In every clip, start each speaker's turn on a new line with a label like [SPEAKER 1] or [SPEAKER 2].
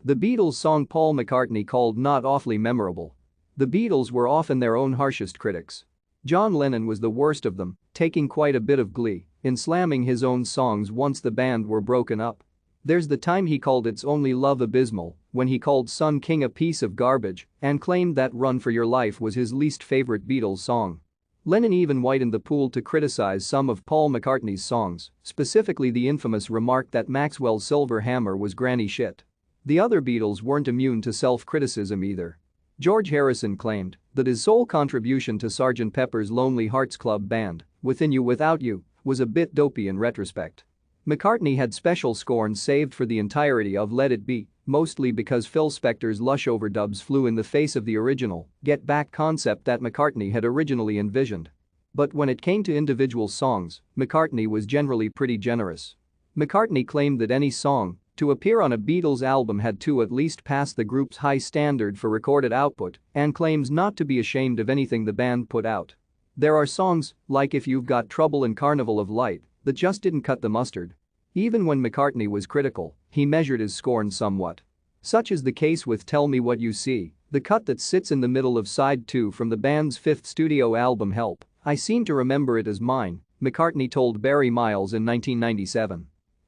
[SPEAKER 1] The Beatles' song Paul McCartney called Not Awfully Memorable. The Beatles were often their own harshest critics. John Lennon was the worst of them, taking quite a bit of glee in slamming his own songs once the band were broken up. There's the time he called It's Only Love abysmal, when he called Sun King a piece of garbage and claimed that Run for Your Life was his least favorite Beatles song. Lennon even widened the pool to criticize some of Paul McCartney's songs, specifically the infamous remark that Maxwell's Silver Hammer was granny shit. The other Beatles weren't immune to self-criticism either. George Harrison claimed that his sole contribution to Sgt. Pepper's Lonely Hearts Club Band, Within You Without You, was a bit dopey in retrospect. McCartney had special scorn saved for the entirety of Let It Be, mostly because Phil Spector's lush overdubs flew in the face of the original Get Back concept that McCartney had originally envisioned. But when it came to individual songs, McCartney was generally pretty generous. McCartney claimed that any song to appear on a Beatles album had to at least pass the group's high standard for recorded output and claims not to be ashamed of anything the band put out. There are songs, like If You've Got Trouble and Carnival of Light, that just didn't cut the mustard. Even when McCartney was critical, he measured his scorn somewhat. Such is the case with Tell Me What You See, the cut that sits in the middle of side 2 from the band's fifth studio album Help. I seem to remember it as mine, McCartney told Barry Miles in 1997.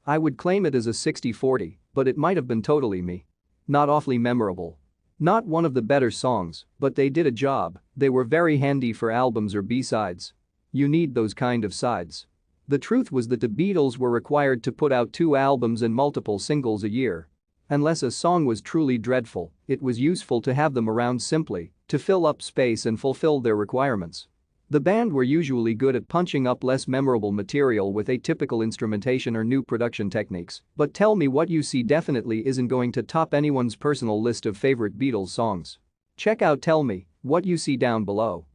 [SPEAKER 1] I would claim it as a 60-40, but it might have been totally me. Not awfully memorable. Not one of the better songs, but they did a job. They were very handy for albums or B-sides. You need those kind of sides. The truth was that the Beatles were required to put out 2 albums and multiple singles a year. Unless a song was truly dreadful, it was useful to have them around simply to fill up space and fulfill their requirements. The band were usually good at punching up less memorable material with atypical instrumentation or new production techniques, but Tell Me What You See definitely isn't going to top anyone's personal list of favorite Beatles songs. Check out Tell Me What You See down below.